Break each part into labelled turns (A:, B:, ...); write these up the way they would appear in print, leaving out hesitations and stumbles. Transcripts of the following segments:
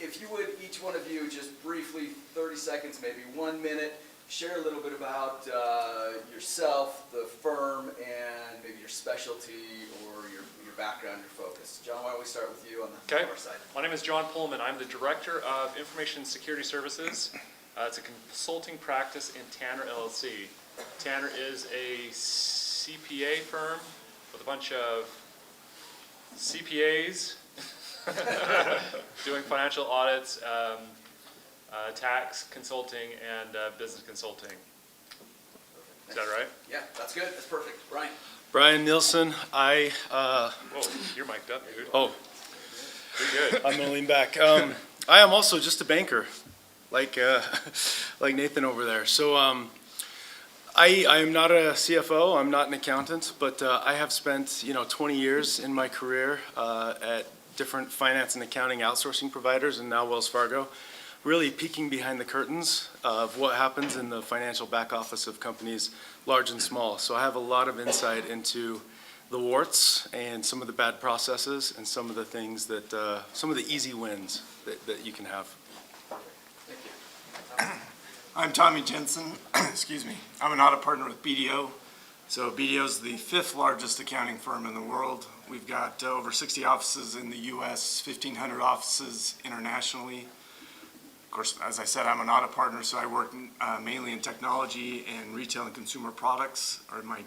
A: if you would, each one of you, just briefly, 30 seconds, maybe 1 minute, share a little bit about yourself, the firm, and maybe your specialty or your background, your focus. John, why don't we start with you on the far side?
B: My name is John Pohlman. I'm the Director of Information Security Services. It's a consulting practice in Tanner, LLC. Tanner is a CPA firm with a bunch of CPAs doing financial audits, tax consulting, and business consulting. Is that right?
A: Yeah, that's good. That's perfect. Brian.
C: Brian Nielson.
B: Whoa, you're mic'd up, dude.
C: Oh,
B: You're good.
C: I'm gonna lean back. I am also just a banker, like Nathan over there. So I am not a CFO. I'm not an accountant, but I have spent 20 years in my career at different finance and accounting outsourcing providers, and now Wells Fargo, really peeking behind the curtains of what happens in the financial back office of companies large and small. So I have a lot of insight into the warts and some of the bad processes and some of the things that, some of the easy wins that you can have.
A: Thank you.
D: I'm Tommy Jensen. Excuse me. I'm an audit partner with BDO. So BDO is the 5th largest accounting firm in the world. We've got over 60 offices in the U.S., 1,500 offices internationally. Of course, as I said, I'm an audit partner, so I work mainly in technology and retail and consumer products are my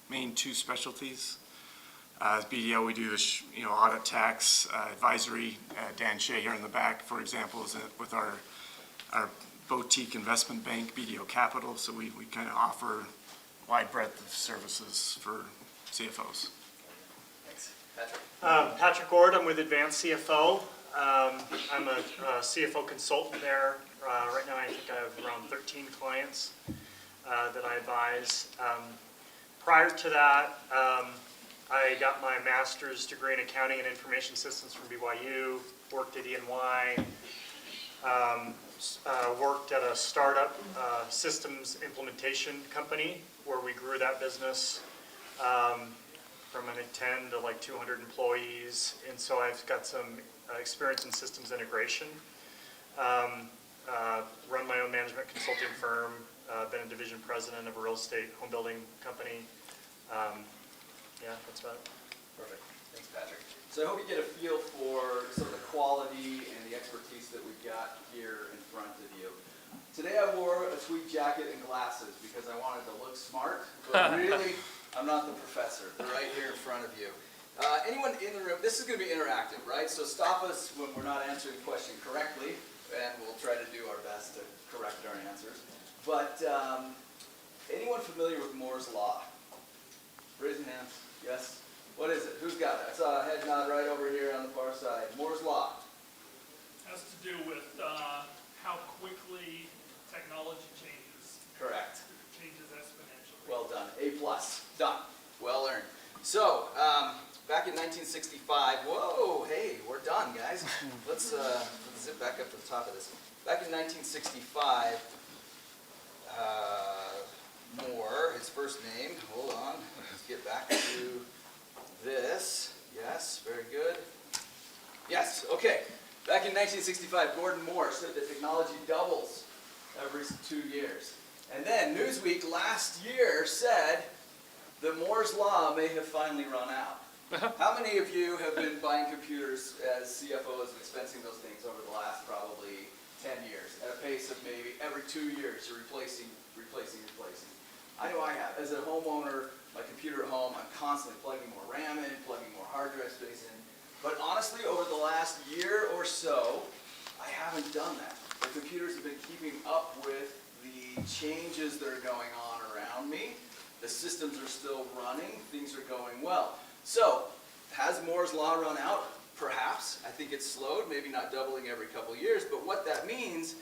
D: main two specialties. As BDO, we do this, audit, tax, advisory. Dan Shea here in the back, for example, is with our boutique investment bank, BDO Capital. So we kind of offer wide breadth of services for CFOs.
A: Thanks. Patrick.
E: Patrick Ord, I'm with Advanced CFO. I'm a CFO consultant there. Right now I think I have around 13 clients that I advise. Prior to that, I got my master's degree in accounting and information systems from BYU, worked at E&Y, worked at a startup systems implementation company where we grew that business from 10 to like 200 employees, and so I've got some experience in systems integration. Run my own management consulting firm, been a division president of a real estate home building company. Yeah, that's about it.
A: Perfect. Thanks, Patrick. So I hope you get a feel for some of the quality and the expertise that we've got here in front of you. Today I wore a tweed jacket and glasses because I wanted to look smart, but really, I'm not the professor. They're right here in front of you. Anyone in the room, this is going to be interactive, right? So stop us when we're not answering the question correctly, and we'll try to do our best to correct our answers. But anyone familiar with Moore's Law? Raise your hands. Yes? What is it? Who's got it? I saw a head nod right over here on the far side. Moore's Law.
F: Has to do with how quickly technology changes.
A: Correct.
F: It changes exponentially.
A: Well done. A+. Done. Well earned. So, back in 1965, whoa, hey, we're done, guys. Let's zip back up to the top of this. Back in 1965, Moore, his first name, hold on, let's get back to this. Yes, very good. Yes, okay. Back in 1965, Gordon Moore said that technology doubles every 2 years. And then Newsweek last year said that Moore's Law may have finally run out. How many of you have been buying computers as CFOs and expensing those things over the last probably 10 years at a pace of maybe every 2 years you're replacing? I know I have. As a homeowner, my computer at home, I'm constantly plugging more RAM in, plugging more hard drive space in. But honestly, over the last year or so, I haven't done that. The computers have been keeping up with the changes that are going on around me. The systems are still running. Things are going well. So, has Moore's Law run out? Perhaps. I think it's slowed, maybe not doubling every couple years. But what that means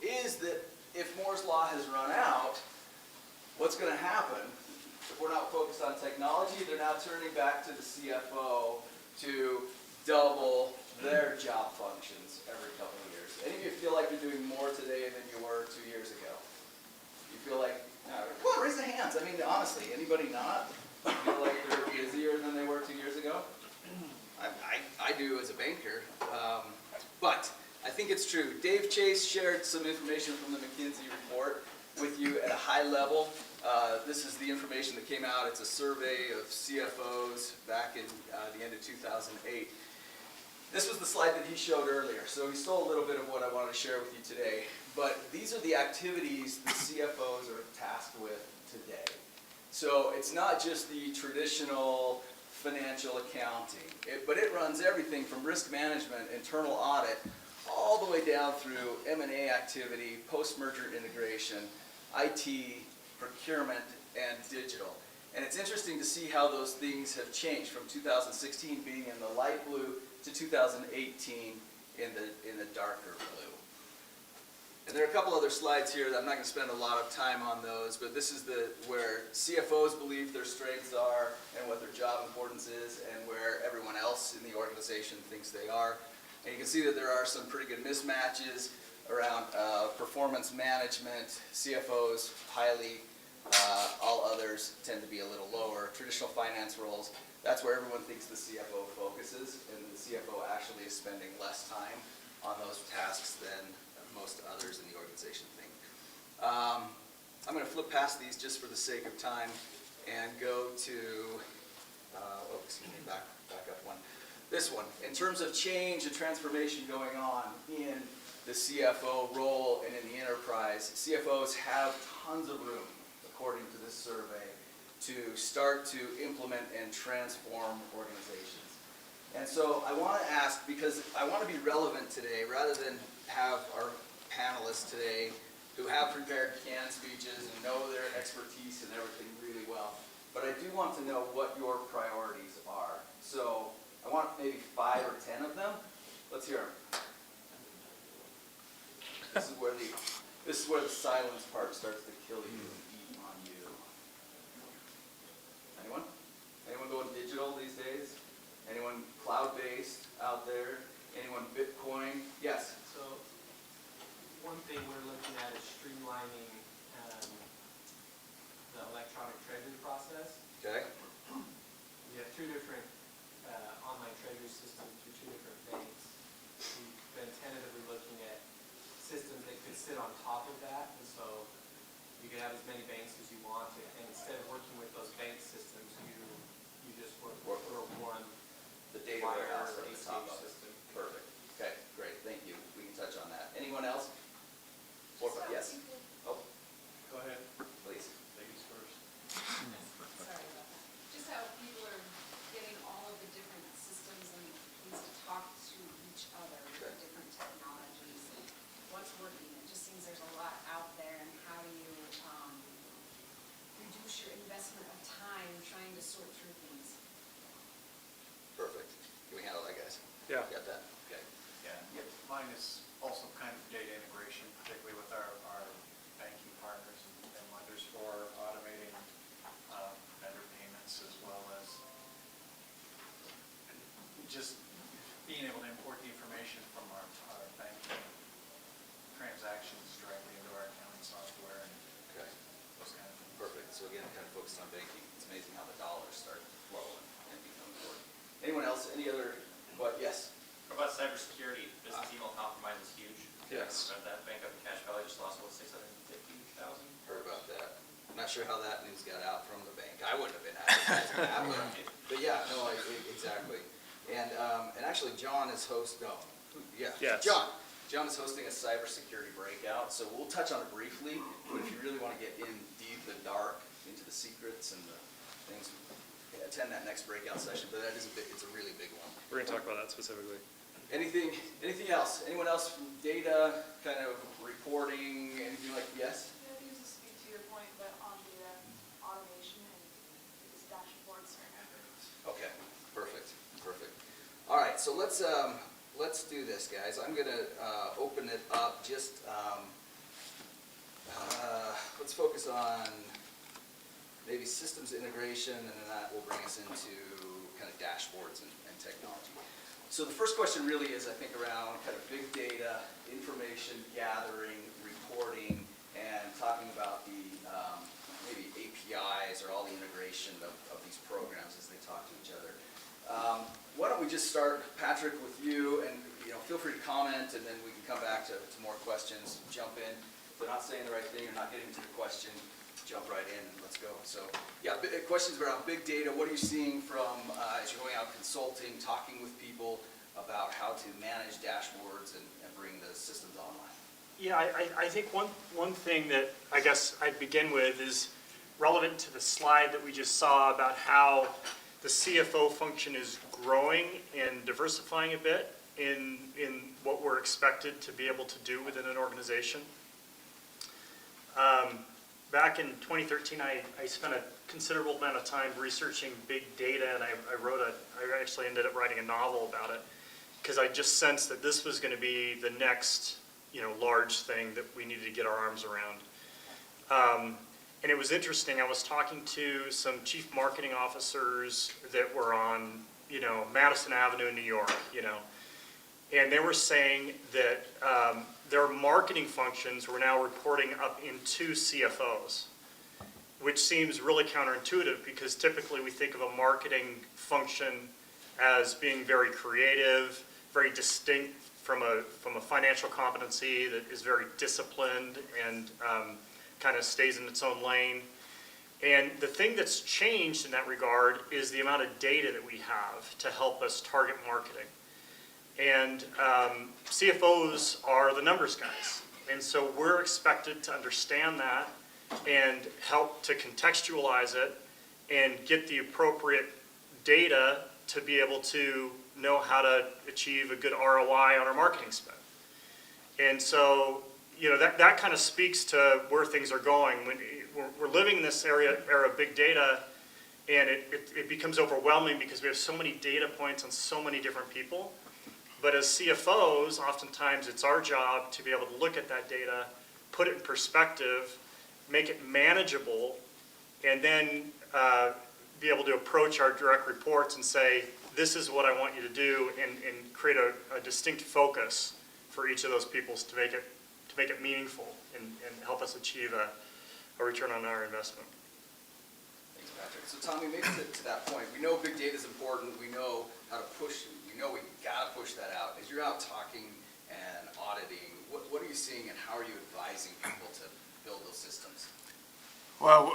A: is that if Moore's Law has run out, what's going to happen? If we're not focused on technology, they're now turning back to the CFO to double their job functions every couple of years. Any of you feel like you're doing more today than you were 2 years ago? You feel like, well, raise the hands. I mean, honestly, anybody not? Feel like they're busier than they were 2 years ago? I do as a banker. But I think it's true. Dave Chase shared some information from the McKinsey report with you at a high level. This is the information that came out. It's a survey of CFOs back in the end of 2008. This was the slide that he showed earlier, so he stole a little bit of what I wanted to share with you today. But these are the activities the CFOs are tasked with today. So it's not just the traditional financial accounting, but it runs everything from risk management, internal audit, all the way down through M&A activity, post-merger integration, IT, procurement, and digital. And it's interesting to see how those things have changed from 2016 being in the light blue to 2018 in the darker blue. And there are a couple other slides here that I'm not going to spend a lot of time on those, but this is where CFOs believe their strengths are and what their job importance is and where everyone else in the organization thinks they are. And you can see that there are some pretty good mismatches around performance management, CFOs highly, all others tend to be a little lower. Traditional finance roles, that's where everyone thinks the CFO focuses, and the CFO actually is spending less time on those tasks than most others in the organization think. I'm going to flip past these just for the sake of time and go to, back up one. This one, in terms of change and transformation going on in the CFO role and in the enterprise, CFOs have tons of room, according to this survey, to start to implement and transform organizations. And so I want to ask, because I want to be relevant today, rather than have our panelists today who have prepared canned speeches and know their expertise and everything really well, but I do want to know what your priorities are. So I want maybe 5 or 10 of them. Let's hear them. This is where the silence part starts to kill you and eat on you. Anyone? Anyone going digital these days? Anyone cloud-based out there? Anyone Bitcoin? Yes.
G: So one thing we're looking at is streamlining the electronic treasury process.
A: Okay.
G: We have 2 different online treasury systems through 2 different banks. We've been tentatively looking at systems that could sit on top of that, and so you could have as many banks as you want, and instead of working with those bank systems, you just work with one
A: The data
G: wire
A: warehouse
G: or
A: at the top
G: ACH
A: of it.
G: system.
A: Perfect. Okay, great. Thank you. We can touch on that. Anyone else? Yes. Oh,
C: Go ahead.
A: please.
C: Ladies first.
H: Sorry about that. Just how people are getting all of the different systems and things to talk to each other with the different technologies. What's working? It just seems there's a lot out there, and how do you reduce your investment of time trying to sort through things?
A: Perfect. Can we handle that, guys?
B: Yeah.
A: Got that? Okay.
I: Yeah, mine is also kind of data integration, particularly with our banking partners and lenders for automating vendor payments, as well as just being able to import the information from our banking transactions directly into our accounting software and
A: Okay.
I: those kind of things.
A: Perfect. So again, kind of focused on banking. It's amazing how the dollars start flowing and become important. Anyone else? Any other? What? Yes.
J: What about cybersecurity? Business email compromise is huge.
B: Yes.
J: About that bank up in Cache Valley just lost, what, 650,000?
A: Heard about that. I'm not sure how that news got out from the bank. I wouldn't have been advertising that, but yeah, no, exactly. And actually, John is
B: Yes.
A: John is hosting a cybersecurity breakout, so we'll touch on it briefly. But if you really want to get in deep and dark into the secrets and the things, attend that next breakout session. But it's a really big one.
B: We're going to talk about that specifically.
A: Anything else? Anyone else from data, kind of reporting, anything like, yes?
K: Yeah, these will speak to your point, but on the automation and these dashboards.
A: Okay, perfect. All right, so let's do this, guys. I'm gonna open it up. Just let's focus on maybe systems integration, and then that will bring us into kind of dashboards and technology. So the first question really is, I think, around kind of big data, information gathering, reporting, and talking about the maybe APIs or all the integration of these programs as they talk to each other. why don't we just start, Patrick, with you, and feel free to comment, and then we can come back to more questions, jump in. If they're not saying the right thing or not getting to the question, jump right in and let's go. So, yeah, questions around big data. What are you seeing from, as you're going out consulting, talking with people about how to manage dashboards and bring the systems online?
E: Yeah, I think one thing that I guess I'd begin with is relevant to the slide that we just saw about how the CFO function is growing and diversifying a bit in what we're expected to be able to do within an organization. Back in 2013, I spent a considerable amount of time researching big data, and I actually ended up writing a novel about it, because I just sensed that this was going to be the next, large thing that we needed to get our arms around. And it was interesting, I was talking to some chief marketing officers that were on, Madison Avenue in New York, and they were saying that their marketing functions were now reporting up into CFOs, which seems really counterintuitive because typically we think of a marketing function as being very creative, very distinct from a financial competency that is very disciplined and kind of stays in its own lane. And the thing that's changed in that regard is the amount of data that we have to help us target marketing. And CFOs are the numbers guys. And so we're expected to understand that and help to contextualize it and get the appropriate data to be able to know how to achieve a good ROI on our marketing spend. And so, that kind of speaks to where things are going. When we're living in this era of big data, and it becomes overwhelming because we have so many data points on so many different people. But as CFOs, oftentimes it's our job to be able to look at that data, put it in perspective, make it manageable, and then be able to approach our direct reports and say, this is what I want you to do, and create a distinct focus for each of those people to make it meaningful and help us achieve a return on our investment.
A: Thanks, Patrick. So Tommy, maybe to that point, we know big data is important. We know how to push. We know we got to push that out. As you're out talking and auditing, what are you seeing, and how are you advising people to build those systems?
D: Well,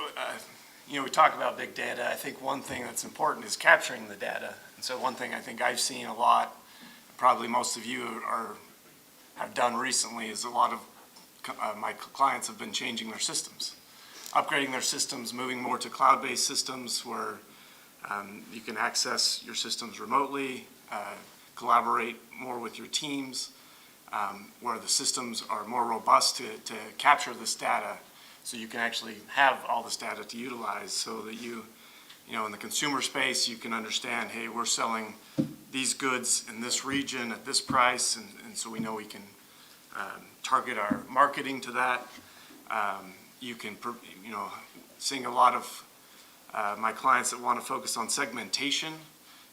D: we talk about big data. I think one thing that's important is capturing the data. And so one thing I think I've seen a lot, probably most of you have done recently, is a lot of my clients have been changing their systems, upgrading their systems, moving more to cloud-based systems where you can access your systems remotely, collaborate more with your teams, where the systems are more robust to capture this data, so you can actually have all this data to utilize, so that in the consumer space, you can understand, hey, we're selling these goods in this region at this price, and so we know we can target our marketing to that. You can, seeing a lot of my clients that want to focus on segmentation,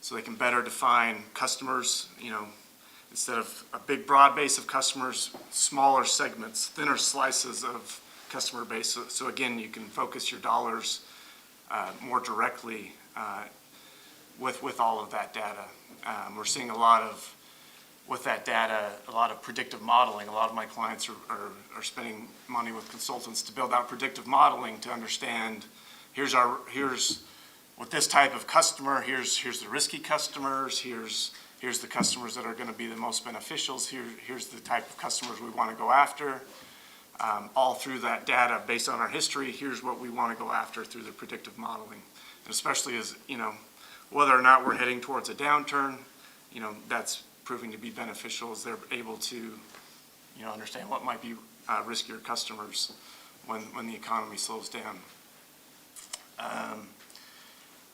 D: so they can better define customers, instead of a big broad base of customers, smaller segments, thinner slices of customer base. So again, you can focus your dollars more directly with all of that data. We're seeing with that data, a lot of predictive modeling. A lot of my clients are spending money with consultants to build out predictive modeling to understand, here's with this type of customer, here's the risky customers, here's the customers that are going to be the most beneficial, here's the type of customers we want to go after. All through that data, based on our history, here's what we want to go after through the predictive modeling. And especially as, whether or not we're heading towards a downturn, that's proving to be beneficial as they're able to, understand what might be riskier customers when the economy slows down.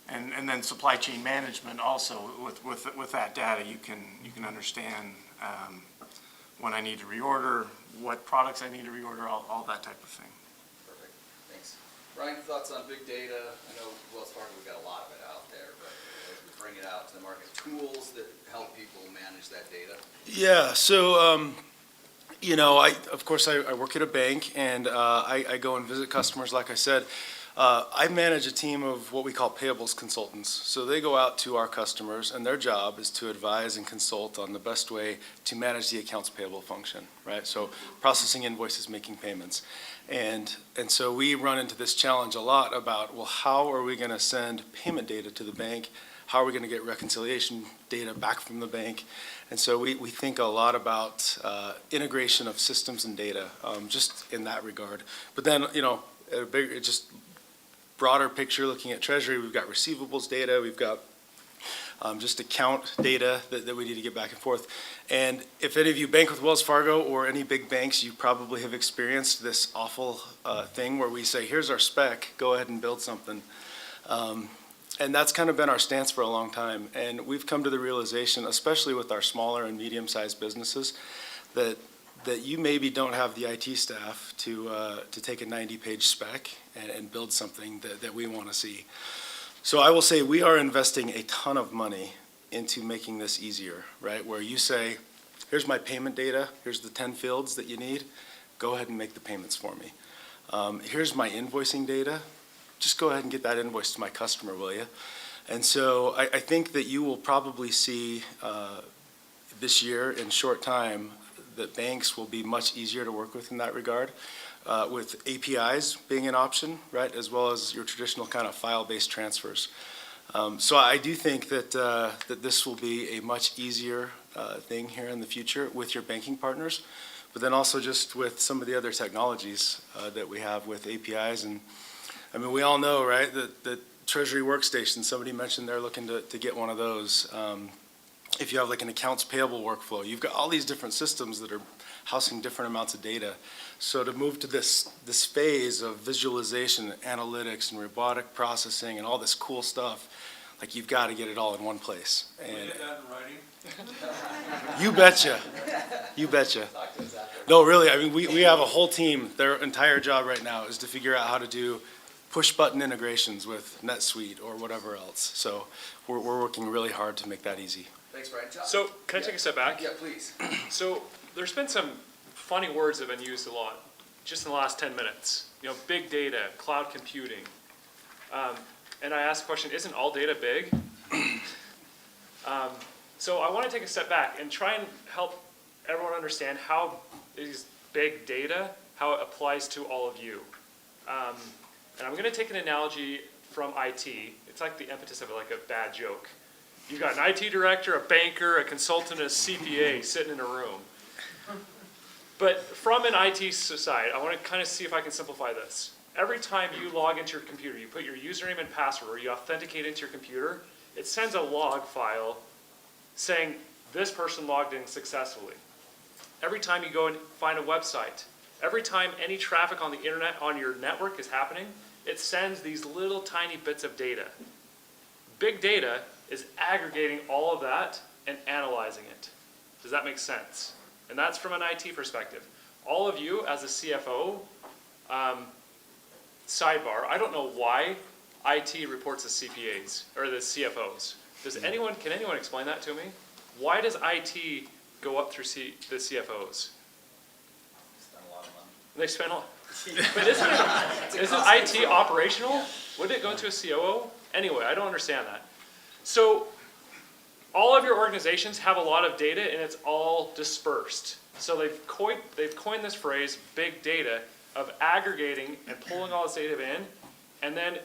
D: And then supply chain management also, with that data, you can understand when I need to reorder, what products I need to reorder, all that type of thing.
A: Perfect, thanks. Ryan, thoughts on big data? I know Wells Fargo, we've got a lot of it out there, but as we bring it out to the market, tools that help people manage that data?
C: Yeah, so, of course, I work at a bank, and I go and visit customers, like I said. I manage a team of what we call payables consultants. So they go out to our customers, and their job is to advise and consult on the best way to manage the accounts payable function, right? So processing invoices, making payments. And so we run into this challenge a lot about, well, how are we going to send payment data to the bank? How are we going to get reconciliation data back from the bank? And so we think a lot about integration of systems and data, just in that regard. But then, a bigger, just broader picture, looking at treasury, we've got receivables data, we've got just account data that we need to get back and forth. And if any of you bank with Wells Fargo or any big banks, you probably have experienced this awful thing where we say, here's our spec, go ahead and build something. And that's kind of been our stance for a long time. And we've come to the realization, especially with our smaller and medium-sized businesses, that you maybe don't have the IT staff to take a 90-page spec and build something that we want to see. So I will say we are investing a ton of money into making this easier, right? Where you say, here's my payment data, here's the 10 fields that you need, go ahead and make the payments for me. Here's my invoicing data, just go ahead and get that invoice to my customer, will you? And so I think that you will probably see this year, in short time, that banks will be much easier to work with in that regard, with APIs being an option, right, as well as your traditional kind of file-based transfers. So I do think that this will be a much easier thing here in the future with your banking partners, but then also just with some of the other technologies that we have with APIs. And I mean, we all know, right, that Treasury Workstation, somebody mentioned they're looking to get one of those. If you have like an accounts payable workflow, you've got all these different systems that are housing different amounts of data. So to move to this phase of visualization, analytics, and robotic processing, and all this cool stuff, like you've got to get it all in one place. And
I: Get that in writing?
C: you betcha. You betcha. No, really, I mean, we have a whole team. Their entire job right now is to figure out how to do push-button integrations with NetSuite or whatever else. So we're working really hard to make that easy.
A: Thanks, Brian. John?
B: So can I take a step back?
A: Yeah, please.
B: So there's been some funny words that have been used a lot just in the last 10 minutes. Big data, cloud computing. And I asked the question, isn't all data big? So I want to take a step back and try and help everyone understand how is big data, how it applies to all of you. And I'm going to take an analogy from IT. It's like the impetus of like a bad joke. You've got an IT director, a banker, a consultant, a CPA sitting in a room. But from an IT side, I want to kind of see if I can simplify this. Every time you log into your computer, you put your username and password, or you authenticate into your computer, it sends a log file saying this person logged in successfully. Every time you go and find a website, every time any traffic on the internet on your network is happening, it sends these little tiny bits of data. Big data is aggregating all of that and analyzing it. Does that make sense? And that's from an IT perspective. All of you as a CFO, sidebar, I don't know why IT reports the CPAs or the CFOs. Can anyone explain that to me? Why does IT go up through the CFOs?
J: Spend a lot of money.
B: They spend a lot. But isn't IT operational? Wouldn't it go to a COO? Anyway, I don't understand that. So all of your organizations have a lot of data and it's all dispersed. So they've coined this phrase, big data, of aggregating and pulling all this data in and then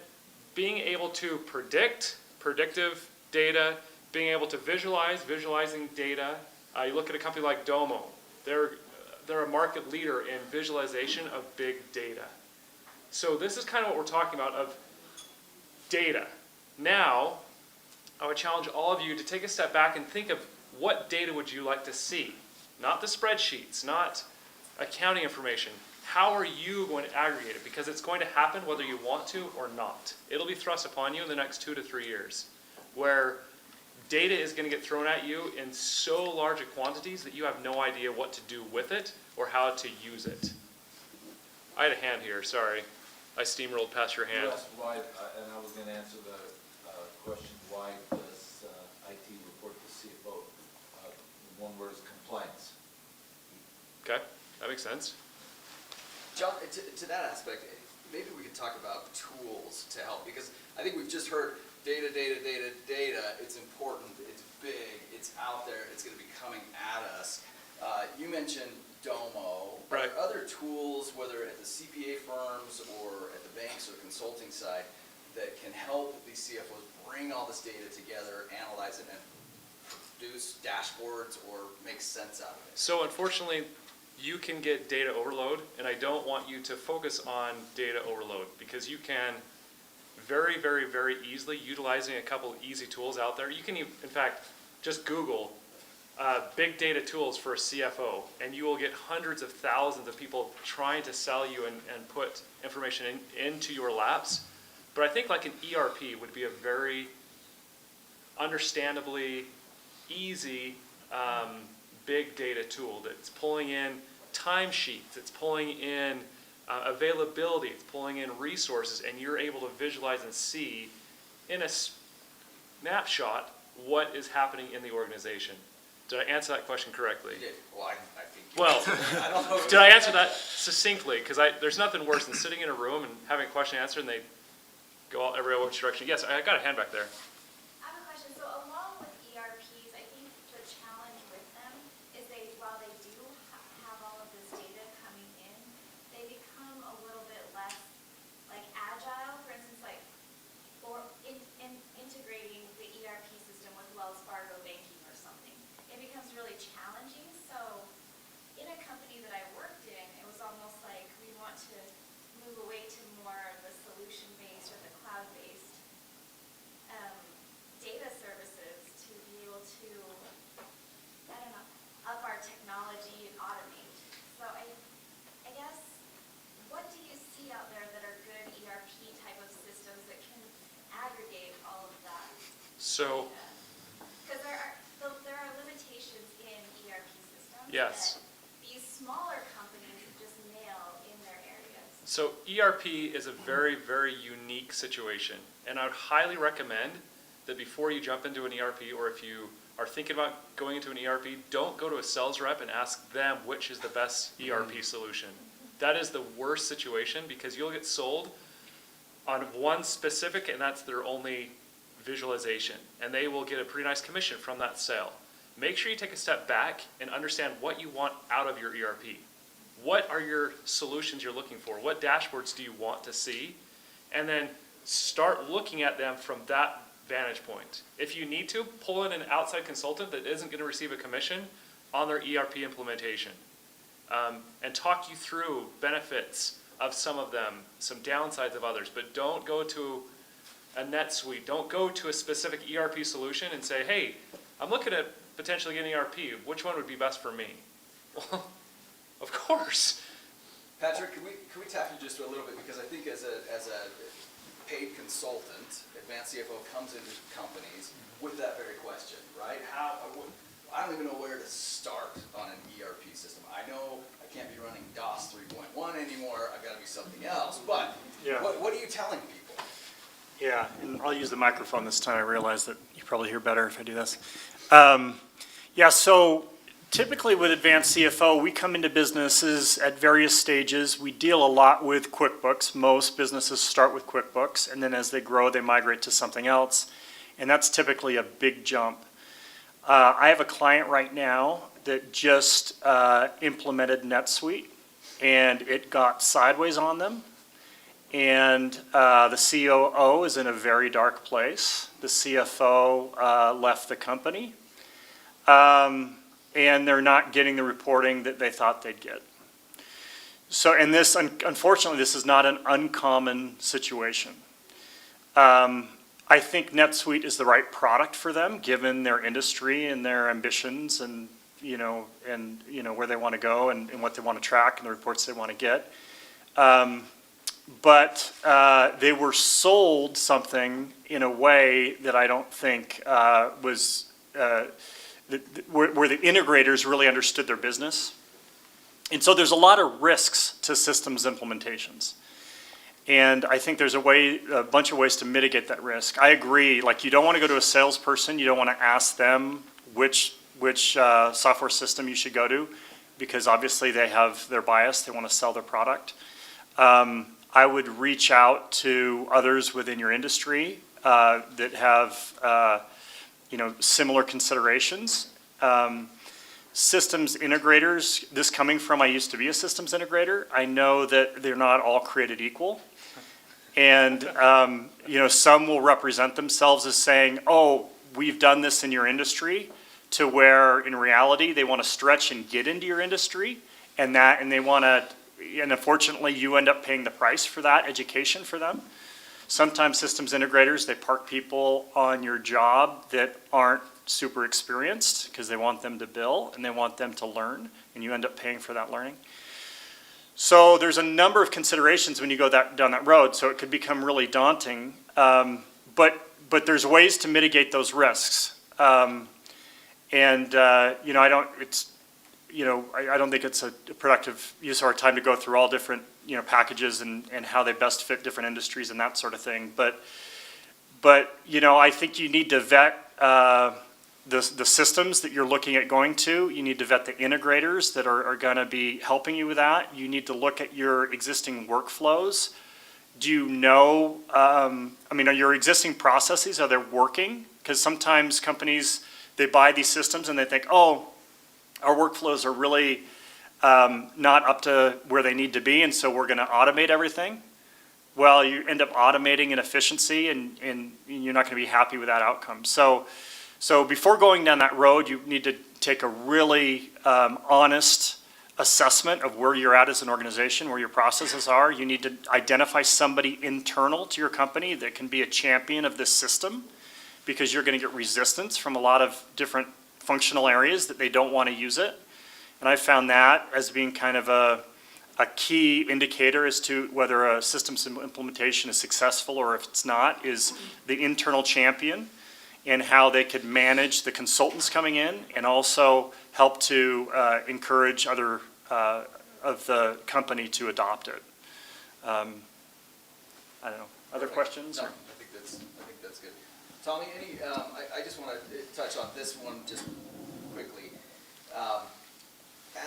B: being able to predict, predictive data, being able to visualizing data. You look at a company like Domo. They're a market leader in visualization of big data. So this is kind of what we're talking about of data. Now, I would challenge all of you to take a step back and think of what data would you like to see? Not the spreadsheets, not accounting information. How are you going to aggregate it? Because it's going to happen whether you want to or not. It'll be thrust upon you in the next 2 to 3 years, where data is going to get thrown at you in so large quantities that you have no idea what to do with it or how to use it. I had a hand here, sorry. I steamrolled past your hand.
L: You asked why, and I was going to answer the question, why does IT report to CFO? One word is compliance.
B: Okay, that makes sense.
A: John, to that aspect, maybe we could talk about tools to help, because I think we've just heard data, it's important, it's big, it's out there, it's gonna be coming at us. You mentioned Domo. Are there other tools, whether at the CPA firms or at the banks or the consulting side, that can help these CFOs bring all this data together, analyze it, and produce dashboards or make sense out of it?
B: So unfortunately, you can get data overload, and I don't want you to focus on data overload, because you can very, very, very easily, utilizing a couple easy tools out there. You can, in fact, just Google big data tools for a CFO, and you will get hundreds of thousands of people trying to sell you and put information into your laps. But I think like an ERP would be a very understandably easy big data tool that's pulling in timesheets, it's pulling in availability, it's pulling in resources, and you're able to visualize and see in a snapshot what is happening in the organization. Did I answer that question correctly?
A: You did. Well, I think.
B: Well,
A: I don't know.
B: did I answer that succinctly? Because there's nothing worse than sitting in a room and having a question answered and they go all every which direction. Yes, I got a hand back there.
K: I have a question. So along with ERPs, I think the challenge with them is while they do have all of this data coming in, they become a little bit less like agile. For instance, like integrating the ERP system with Wells Fargo banking or something. It becomes really challenging. So in a company that I worked in, it was almost like we want to move away to more of the solution-based or the cloud-based data services to be able to, I don't know, up our technology and automate. So I guess, what do you see out there that are good ERP type of systems that can aggregate all of that?
B: So,
K: Because there are limitations in ERP systems.
B: yes.
K: That these smaller companies just nail in their areas.
B: So ERP is a very, very unique situation. And I would highly recommend that before you jump into an ERP, or if you are thinking about going into an ERP, don't go to a sales rep and ask them which is the best ERP solution. That is the worst situation, because you'll get sold on one specific, and that's their only visualization. And they will get a pretty nice commission from that sale. Make sure you take a step back and understand what you want out of your ERP. What are your solutions you're looking for? What dashboards do you want to see? And then start looking at them from that vantage point. If you need to, pull in an outside consultant that isn't going to receive a commission on their ERP implementation, and talk you through benefits of some of them, some downsides of others. But don't go to a NetSuite. Don't go to a specific ERP solution and say, hey, I'm looking at potentially getting ERP. Which one would be best for me? Well, of course.
A: Patrick, can we tap you just a little bit, because I think as a paid consultant, Advanced CFO comes into companies with that very question, right? I don't even know where to start on an ERP system. I know I can't be running DOS 3.1 anymore. I've got to be something else. But
E: Yeah.
A: what are you telling people?
E: Yeah, and I'll use the microphone this time. I realize that you probably hear better if I do this. Yeah, so typically with Advanced CFO, we come into businesses at various stages. We deal a lot with QuickBooks. Most businesses start with QuickBooks, and then as they grow, they migrate to something else. And that's typically a big jump. I have a client right now that just implemented NetSuite, and it got sideways on them. And the COO is in a very dark place. The CFO left the company. And they're not getting the reporting that they thought they'd get. So, and this, unfortunately, this is not an uncommon situation. I think NetSuite is the right product for them, given their industry and their ambitions and where they want to go and what they want to track and the reports they want to get. But they were sold something in a way that I don't think was where the integrators really understood their business. And so there's a lot of risks to systems implementations. And I think there's a bunch of ways to mitigate that risk. I agree, like you don't want to go to a salesperson, you don't want to ask them which software system you should go to, because obviously they have their bias, they want to sell their product. I would reach out to others within your industry that have, similar considerations. Systems integrators, this coming from, I used to be a systems integrator. I know that they're not all created equal. And, some will represent themselves as saying, oh, we've done this in your industry, to where in reality, they want to stretch and get into your industry, and they want to, and unfortunately, you end up paying the price for that education for them. Sometimes systems integrators, they park people on your job that aren't super experienced because they want them to bill and they want them to learn, and you end up paying for that learning. So there's a number of considerations when you go down that road, so it could become really daunting. But there's ways to mitigate those risks. I don't think it's a productive use of our time to go through all different, packages and how they best fit different industries and that sort of thing. But I think you need to vet the systems that you're looking at going to. You need to vet the integrators that are going to be helping you with that. You need to look at your existing workflows. Do you know, are your existing processes, are they working? Because sometimes companies, they buy these systems and they think, oh, our workflows are really not up to where they need to be, and so we're going to automate everything. Well, you end up automating inefficiency, and you're not going to be happy with that outcome. So before going down that road, you need to take a really honest assessment of where you're at as an organization, where your processes are. You need to identify somebody internal to your company that can be a champion of this system, because you're going to get resistance from a lot of different functional areas that they don't want to use it. And I found that as being kind of a key indicator as to whether a systems implementation is successful or if it's not, is the internal champion, and how they could manage the consultants coming in and also help to encourage other of the company to adopt it. I don't know. Other questions?
A: No, I think that's good. Tommy, I just want to touch on this one just quickly.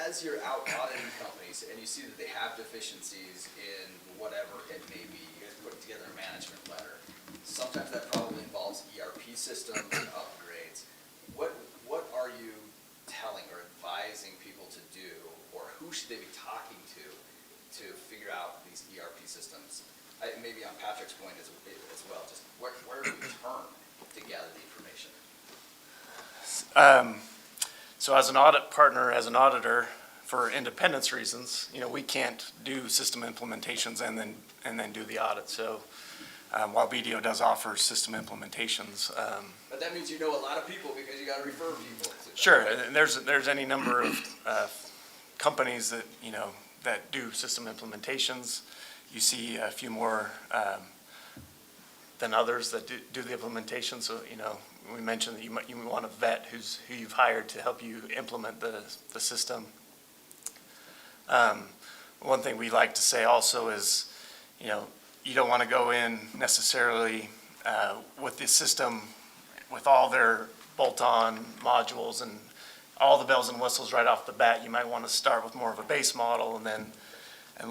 A: As you're out auditing companies and you see that they have deficiencies in whatever it may be, you guys put together a management letter. Sometimes that probably involves ERP systems and upgrades. What are you telling or advising people to do, or who should they be talking to figure out these ERP systems? Maybe on Patrick's point as well, just where do we turn to gather the information?
D: So as an audit partner, as an auditor, for independence reasons, we can't do system implementations and then do the audit. So while BDO does offer system implementations.
A: But that means you know a lot of people because you got to refer people.
D: Sure, and there's any number of companies that that do system implementations. You see a few more than others that do the implementation. So we mentioned that you want to vet who you've hired to help you implement the system. One thing we like to say also is, you don't want to go in necessarily with the system with all their bolt-on modules and all the bells and whistles right off the bat. You might want to start with more of a base model and then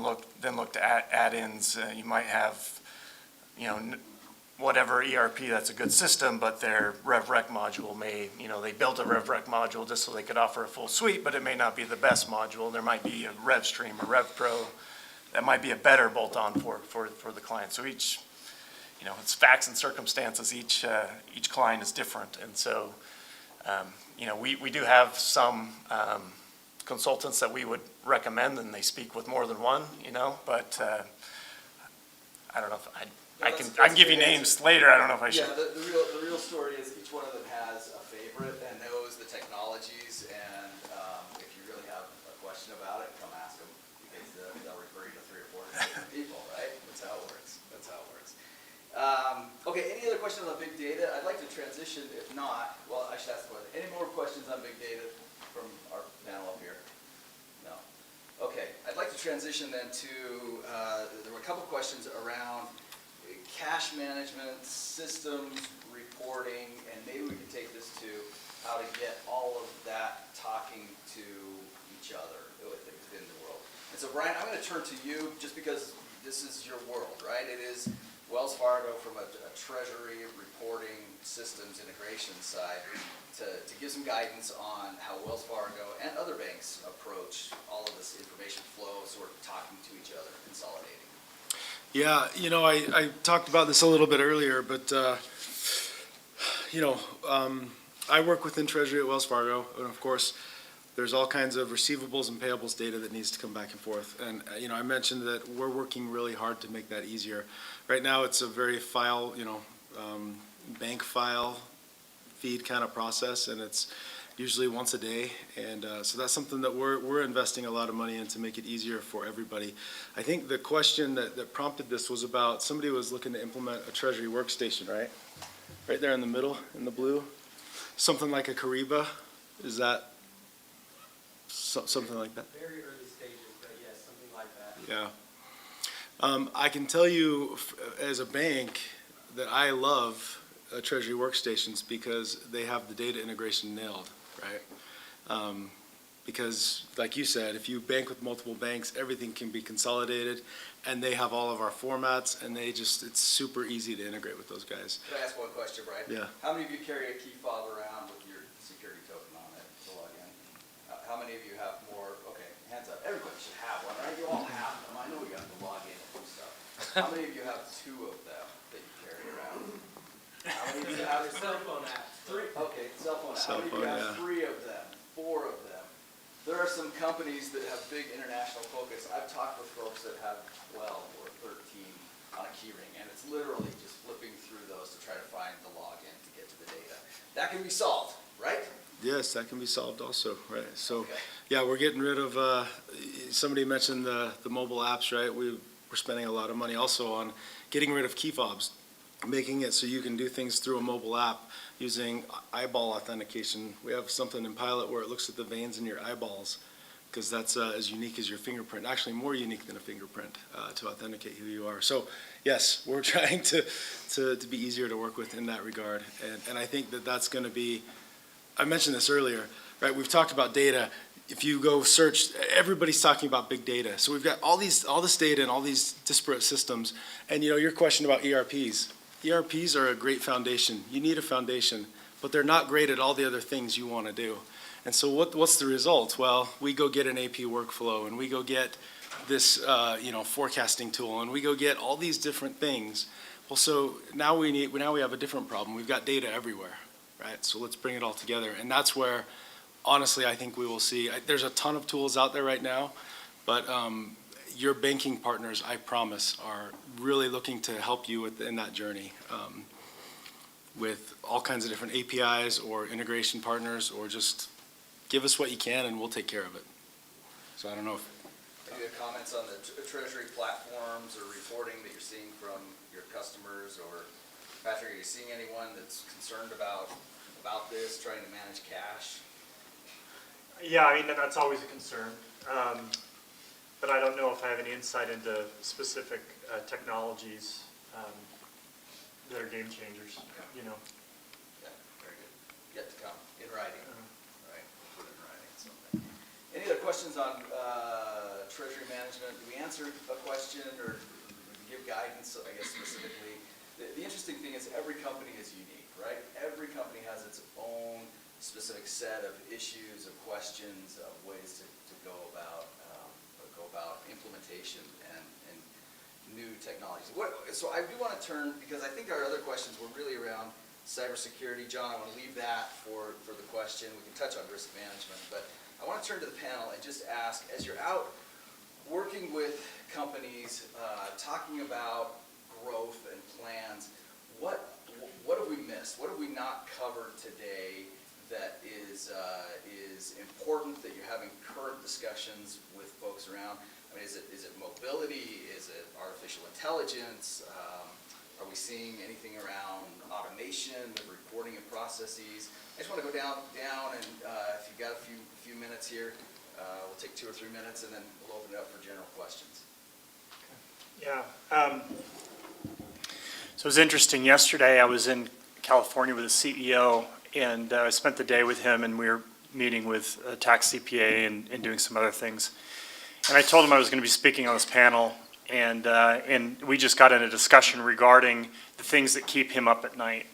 D: look to add-ins. You might have, whatever ERP that's a good system, but their RevRec module may, they built a RevRec module just so they could offer a full suite, but it may not be the best module. There might be a RevStream or RevPro that might be a better bolt-on for the client. So each, it's facts and circumstances. Each client is different, and so we do have some consultants that we would recommend, and they speak with more than one, but I don't know if I can give you names later. I don't know if I should.
A: Yeah, the real story is each one of them has a favorite and knows the technologies, and if you really have a question about it, come ask them, because they'll refer you to 3 or 4 different people, right? That's how it works. Okay, any other questions on big data? I'd like to transition, if not, well, I should ask the question. Any more questions on big data from our panel up here? No. Okay, I'd like to transition then to, there were a couple questions around cash management, systems, reporting, and maybe we can take this to how to get all of that talking to each other within the world. And so Brian, I'm going to turn to you just because this is your world, right? It is Wells Fargo from a treasury reporting systems integration side to give some guidance on how Wells Fargo and other banks approach all of this information flow, sort of talking to each other, consolidating.
C: Yeah, I talked about this a little bit earlier, but, I work within Treasury at Wells Fargo, and of course, there's all kinds of receivables and payables data that needs to come back and forth. And, I mentioned that we're working really hard to make that easier. Right now, it's a very bank file feed kind of process, and it's usually once a day. And so that's something that we're investing a lot of money in to make it easier for everybody. I think the question that prompted this was about, somebody was looking to implement a Treasury workstation, right? Right there in the middle, in the blue. Something like a Kariba, is that something like that?
G: Very early stages, but yes, something like that.
C: Yeah. I can tell you as a bank that I love Treasury workstations because they have the data integration nailed, right? Because like you said, if you bank with multiple banks, everything can be consolidated, and they have all of our formats, and it's super easy to integrate with those guys.
A: Can I ask one question, Brian?
C: Yeah.
A: How many of you carry a key fob around with your security token on it to log in? How many of you have more? Okay, hands up. Everybody should have one, right? You all have them. I know you have to log in and do stuff. How many of you have two of them that you carry around? How many of you have
G: Cell phone app.
A: three? Okay, cell phone. How
C: Cell
A: many of
C: phone,
A: you have
C: yeah.
A: 3 of them? 4 of them? There are some companies that have big international focus. I've talked with folks that have 12 or 13 on a key ring, and it's literally just flipping through those to try to find the login to get to the data. That can be solved, right?
C: Yes, that can be solved also, right? So,
A: Okay.
C: yeah, we're getting rid of, somebody mentioned the mobile apps, right? We're spending a lot of money also on getting rid of key fobs, making it so you can do things through a mobile app using eyeball authentication. We have something in pilot where it looks at the veins in your eyeballs, because that's as unique as your fingerprint, actually more unique than a fingerprint to authenticate who you are. So, yes, we're trying to be easier to work with in that regard. And I think that's going to be, I mentioned this earlier, right? We've talked about data. If you go search, everybody's talking about big data. So we've got all this data and all these disparate systems. And your question about ERPs. ERPs are a great foundation. You need a foundation, but they're not great at all the other things you want to do. And so what's the result? Well, we go get an AP workflow, and we go get this forecasting tool, and we go get all these different things. Well, so now we have a different problem. We've got data everywhere, right? So let's bring it all together. And that's where, honestly, I think we will see, there's a ton of tools out there right now, but your banking partners, I promise, are really looking to help you in that journey with all kinds of different APIs or integration partners, or just give us what you can and we'll take care of it. So I don't know if.
A: Any other comments on the treasury platforms or reporting that you're seeing from your customers? Or Patrick, are you seeing anyone that's concerned about this, trying to manage cash?
E: Yeah, I mean, that's always a concern. But I don't know if I have any insight into specific technologies that are game changers,
A: Yeah, very good. Yet to come, in writing, right? Put it in writing, so. Any other questions on treasury management? Do we answer a question or give guidance, I guess specifically? The interesting thing is every company is unique, right? Every company has its own specific set of issues, of questions, of ways to go about implementation and new technologies. So I do want to turn, because I think our other questions were really around cybersecurity. John, I want to leave that for the question. We can touch on risk management, but I want to turn to the panel and just ask, as you're out working with companies, talking about growth and plans, what have we missed? What have we not covered today that is important that you're having current discussions with folks around? I mean, is it mobility? Is it artificial intelligence? Are we seeing anything around automation of reporting and processes? I just want to go down and if you've got a few minutes here, we'll take 2 or 3 minutes and then we'll open it up for general questions.
E: Yeah. So it was interesting. Yesterday I was in California with a CEO, and I spent the day with him, and we were meeting with a tax CPA and doing some other things. And I told him I was going to be speaking on this panel, And we just got in a discussion regarding the things that keep him up at night.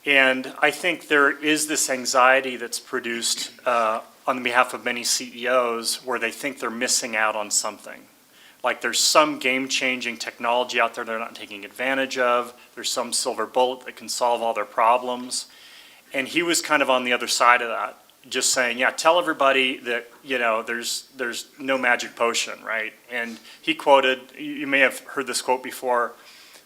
E: And I think there is this anxiety that's produced on behalf of many CEOs where they think they're missing out on something. Like there's some game-changing technology out there they're not taking advantage of. There's some silver bullet that can solve all their problems. And he was kind of on the other side of that, just saying, yeah, tell everybody that, there's no magic potion, right? And he quoted, you may have heard this quote before,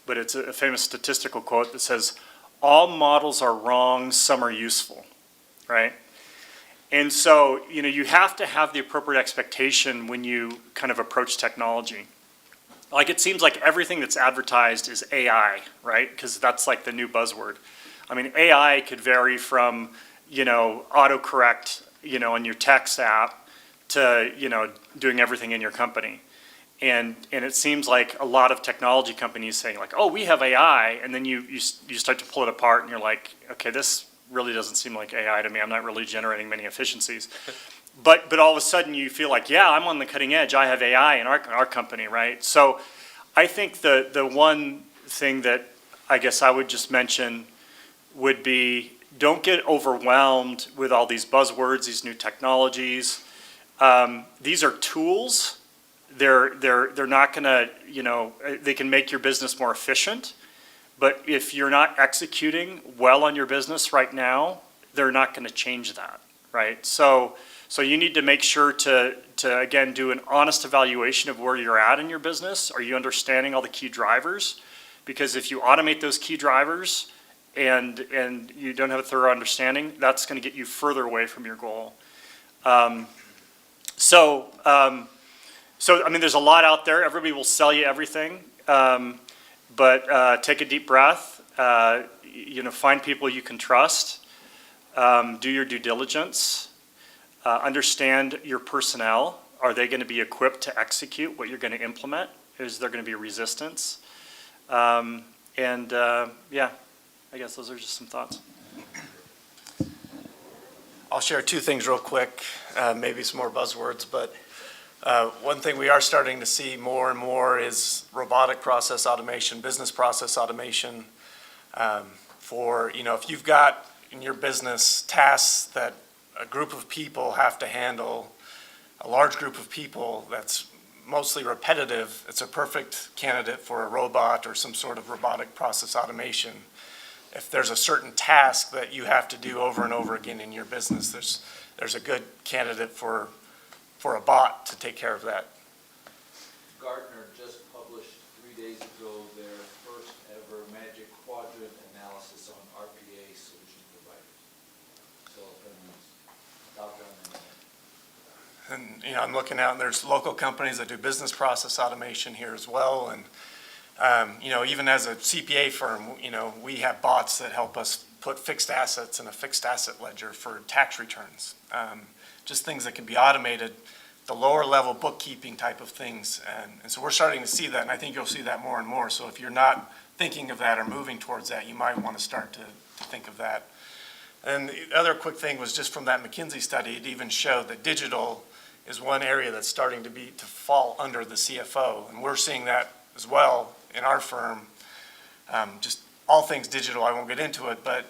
E: but it's a famous statistical quote that says, all models are wrong, some are useful, right? And so, you have to have the appropriate expectation when you kind of approach technology. Like it seems like everything that's advertised is AI, right? Because that's like the new buzzword. I mean, AI could vary from, autocorrect, on your text app to, doing everything in your company. And it seems like a lot of technology companies saying like, oh, we have AI, and then you start to pull it apart and you're like, okay, this really doesn't seem like AI to me. I'm not really generating many efficiencies. But all of a sudden you feel like, yeah, I'm on the cutting edge. I have AI in our company, right? So I think the one thing that I guess I would just mention would be don't get overwhelmed with all these buzzwords, these new technologies. These are tools. They're not gonna, they can make your business more efficient. But if you're not executing well on your business right now, they're not going to change that, right? So you need to make sure to again do an honest evaluation of where you're at in your business. Are you understanding all the key drivers? Because if you automate those key drivers and you don't have a thorough understanding, that's going to get you further away from your goal. So I mean, there's a lot out there. Everybody will sell you everything. But take a deep breath, find people you can trust, do your due diligence, understand your personnel. Are they going to be equipped to execute what you're going to implement? Is there going to be resistance? Yeah, I guess those are just some thoughts.
D: I'll share two things real quick, maybe some more buzzwords, but one thing we are starting to see more and more is robotic process automation, business process automation. If you've got in your business tasks that a group of people have to handle, a large group of people that's mostly repetitive, it's a perfect candidate for a robot or some sort of robotic process automation. If there's a certain task that you have to do over and over again in your business, there's a good candidate for a bot to take care of that.
L: Gartner just published 3 days ago their first ever Magic Quadrant analysis on RPA solution providers. So if anyone's out there on the
D: And I'm looking out, and there's local companies that do business process automation here as well. And even as a CPA firm, we have bots that help us put fixed assets in a fixed asset ledger for tax returns. Just things that can be automated, the lower level bookkeeping type of things. And so we're starting to see that, and I think you'll see that more and more. So if you're not thinking of that or moving towards that, you might want to start to think of that. And the other quick thing was just from that McKinsey study, it even showed that digital is one area that's starting to fall under the CFO. And we're seeing that as well in our firm. Just all things digital, I won't get into it, but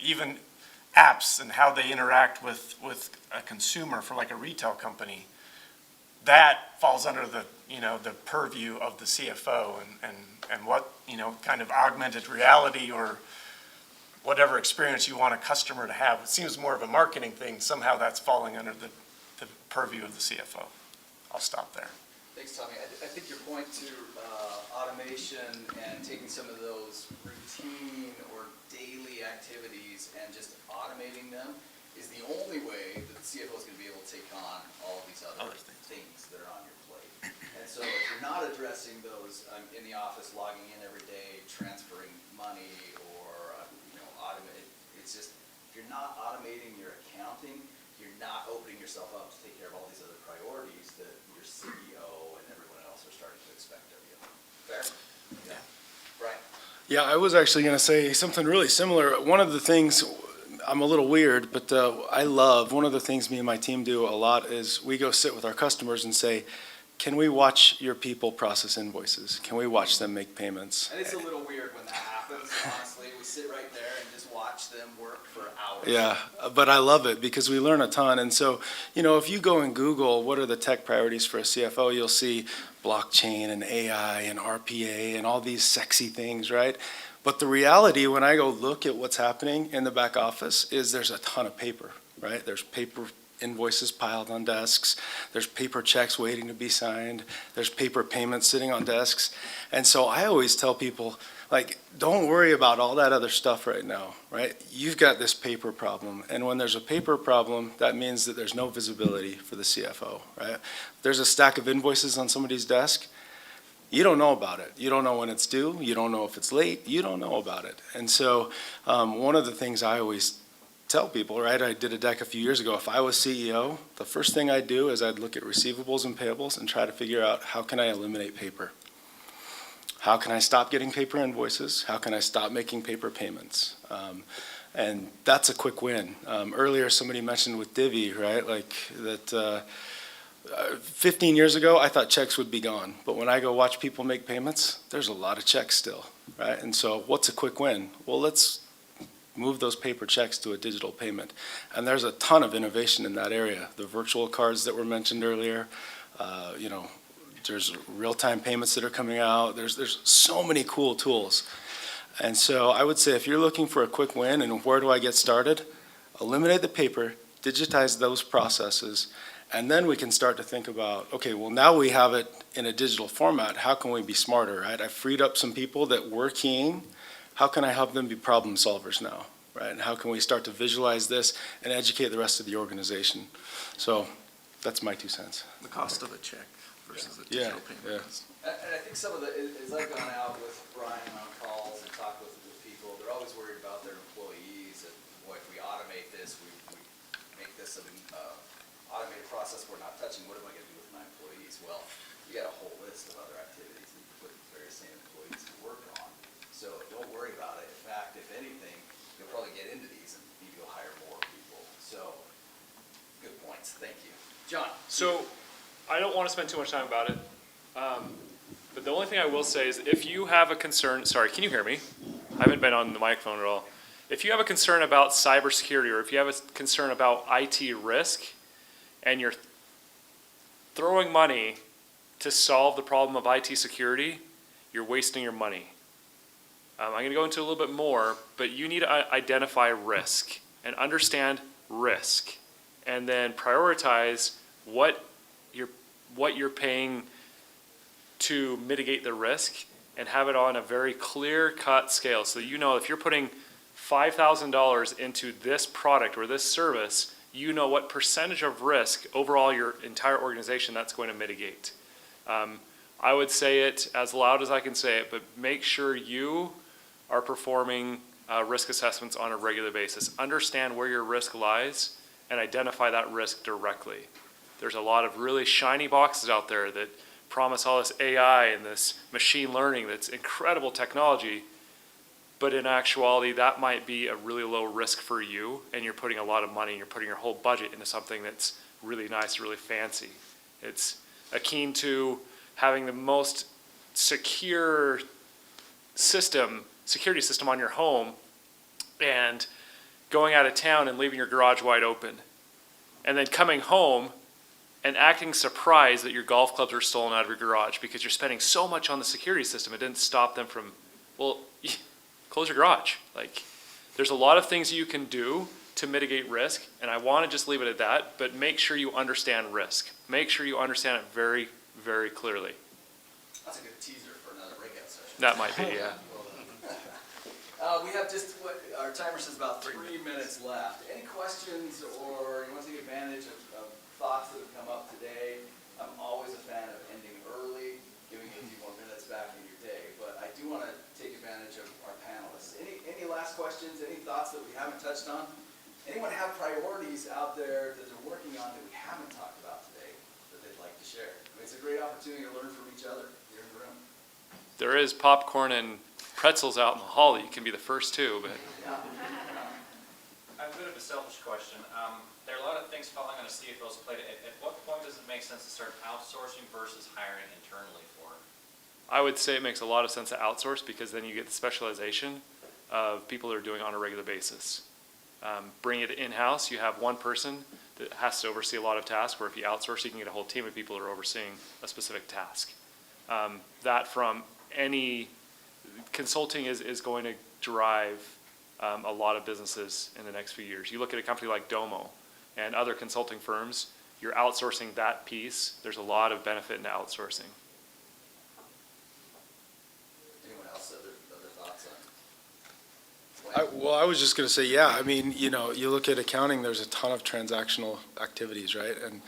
D: even apps and how they interact with a consumer for like a retail company, that falls under the purview of the CFO and what kind of augmented reality or whatever experience you want a customer to have. It seems more of a marketing thing. Somehow that's falling under the purview of the CFO. I'll stop there.
A: Thanks, Tommy. I think your point to automation and taking some of those routine or daily activities and just automating them is the only way that the CFO is going to be able to take on all of these other things that are on your plate. And so if you're not addressing those in the office, logging in every day, transferring money, or automate, it's just, if you're not automating your accounting, you're not opening yourself up to take care of all these other priorities that your CEO and everyone else are starting to expect of you. Fair? Yeah. Right.
C: Yeah, I was actually going to say something really similar. One of the things, I'm a little weird, but I love, one of the things me and my team do a lot is we go sit with our customers and say, can we watch your people process invoices? Can we watch them make payments?
A: And it's a little weird when that happens, honestly. We sit right there and just watch them work for hours.
C: Yeah, but I love it because we learn a ton. And so, if you go and Google what are the tech priorities for a CFO, you'll see blockchain and AI and RPA and all these sexy things, right? But the reality, when I go look at what's happening in the back office, is there's a ton of paper, right? There's paper invoices piled on desks. There's paper checks waiting to be signed. There's paper payments sitting on desks. And so I always tell people, don't worry about all that other stuff right now, right? You've got this paper problem. And when there's a paper problem, that means that there's no visibility for the CFO, right? There's a stack of invoices on somebody's desk. You don't know about it. You don't know when it's due. You don't know if it's late. You don't know about it. And so one of the things I always tell people, right, I did a deck a few years ago. If I was CEO, the first thing I'd do is I'd look at receivables and payables and try to figure out how can I eliminate paper? How can I stop getting paper invoices? How can I stop making paper payments? And that's a quick win. Earlier, somebody mentioned with Divvy, right, that 15 years ago, I thought checks would be gone. But when I go watch people make payments, there's a lot of checks still, right? And so what's a quick win? Well, let's move those paper checks to a digital payment. And there's a ton of innovation in that area. The virtual cards that were mentioned earlier, there's real-time payments that are coming out. There's so many cool tools. And so I would say if you're looking for a quick win and where do I get started, eliminate the paper, digitize those processes, and then we can start to think about, okay, well now we have it in a digital format. How can we be smarter, right? I freed up some people that were keying. How can I help them be problem solvers now, right? And how can we start to visualize this and educate the rest of the organization? So that's my 2 cents.
D: The cost of a check versus a
C: Yeah,
D: digital payment.
C: yeah.
A: And I think some of as I've gone out with Brian on calls and talked with people, they're always worried about their employees and, boy, if we automate this, we make this an automated process we're not touching, what am I gonna do with my employees? Well, you got a whole list of other activities that you put various same employees to work on. So don't worry about it. In fact, if anything, you'll probably get into these and maybe you'll hire more people. So, good points. Thank you. John?
B: So, I don't want to spend too much time about it, but the only thing I will say is if you have a concern, sorry, can you hear me? I haven't been on the microphone at all. If you have a concern about cybersecurity or if you have a concern about IT risk and you're throwing money to solve the problem of IT security, you're wasting your money. I'm going to go into a little bit more, but you need to identify risk and understand risk and then prioritize what you're paying to mitigate the risk and have it on a very clear-cut scale. So you know if you're putting $5,000 into this product or this service, you know what percentage of risk overall your entire organization that's going to mitigate. I would say it as loud as I can say it, but make sure you are performing risk assessments on a regular basis. Understand where your risk lies and identify that risk directly. There's a lot of really shiny boxes out there that promise all this AI and this machine learning that's incredible technology, but in actuality, that might be a really low risk for you, and you're putting a lot of money and you're putting your whole budget into something that's really nice, really fancy. It's akin to having the most secure security system on your home and going out of town and leaving your garage wide open. And then coming home and acting surprised that your golf clubs are stolen out of your garage because you're spending so much on the security system, it didn't stop them from, well, close your garage. There's a lot of things you can do to mitigate risk, and I want to just leave it at that, but make sure you understand risk. Make sure you understand it very, very clearly.
A: That's a good teaser for another breakout session.
B: That might be, yeah.
A: We have our timer says about 3 minutes left. Any questions or you want to take advantage of thoughts that have come up today? I'm always a fan of ending early, giving you a few more minutes back in your day, but I do want to take advantage of our panelists. Any last questions, any thoughts that we haven't touched on? Anyone have priorities out there that they're working on that we haven't talked about today that they'd like to share? It's a great opportunity to learn from each other here in the room.
B: There is popcorn and pretzels out in the hall that you can be the first to, but
I: I have a bit of a selfish question.
J: there are a lot of things falling on a CFO's plate. At what point does it make sense to start outsourcing versus hiring internally for?
B: I would say it makes a lot of sense to outsource because then you get the specialization of people that are doing it on a regular basis. Bring it in-house, you have one person that has to oversee a lot of tasks, where if you outsource, you can get a whole team of people that are overseeing a specific task. That from any, consulting is going to drive a lot of businesses in the next few years. You look at a company like Domo and other consulting firms, you're outsourcing that piece. There's a lot of benefit in outsourcing.
A: Anyone else, other thoughts on?
C: Well, I was just going to say, yeah, I mean, you know, you look at accounting, there's a ton of transactional activities, right? And,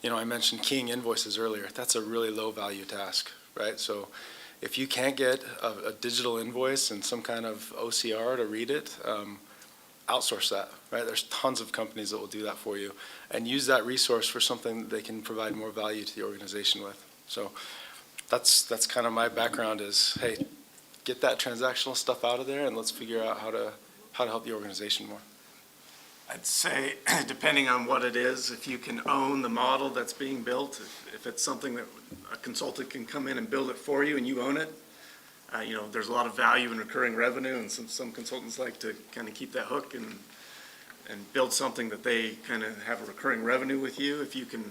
C: you know, I mentioned keying invoices earlier. That's a really low value task, right? So if you can't get a digital invoice and some kind of OCR to read it, outsource that, right? There's tons of companies that will do that for you, and use that resource for something that they can provide more value to the organization with. So that's kind of my background is, hey, get that transactional stuff out of there, and let's figure out how to help the organization more.
D: I'd say, depending on what it is, if you can own the model that's being built, if it's something that a consultant can come in and build it for you and you own it, you know, there's a lot of value in recurring revenue, and some consultants like to kind of keep that hook and build something that they kind of have a recurring revenue with you. If you can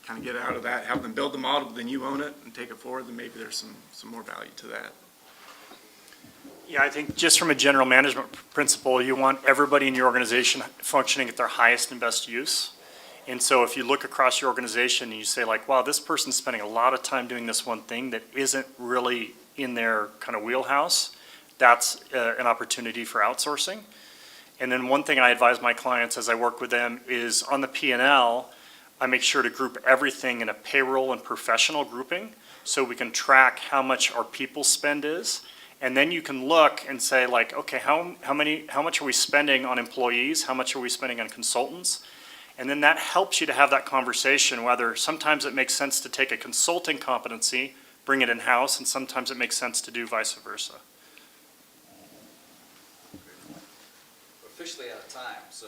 D: kind of get out of that, have them build the model, then you own it and take it forward, then maybe there's some more value to that.
E: Yeah, I think just from a general management principle, you want everybody in your organization functioning at their highest and best use. And so if you look across your organization and you say like, wow, this person's spending a lot of time doing this one thing that isn't really in their kind of wheelhouse, that's an opportunity for outsourcing. And then one thing I advise my clients as I work with them is on the P&L, I make sure to group everything in a payroll and professional grouping so we can track how much our people spend is. And then you can look and say like, okay, how much are we spending on employees? How much are we spending on consultants? And then that helps you to have that conversation, whether sometimes it makes sense to take a consulting competency, bring it in-house, and sometimes it makes sense to do vice versa.
A: We're officially out of time, so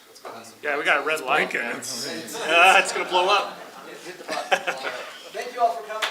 A: let's go have some.
E: Yeah, we got a red light.
D: Lincoln,
E: It's gonna blow up.
A: Hit the button. Thank you all for coming.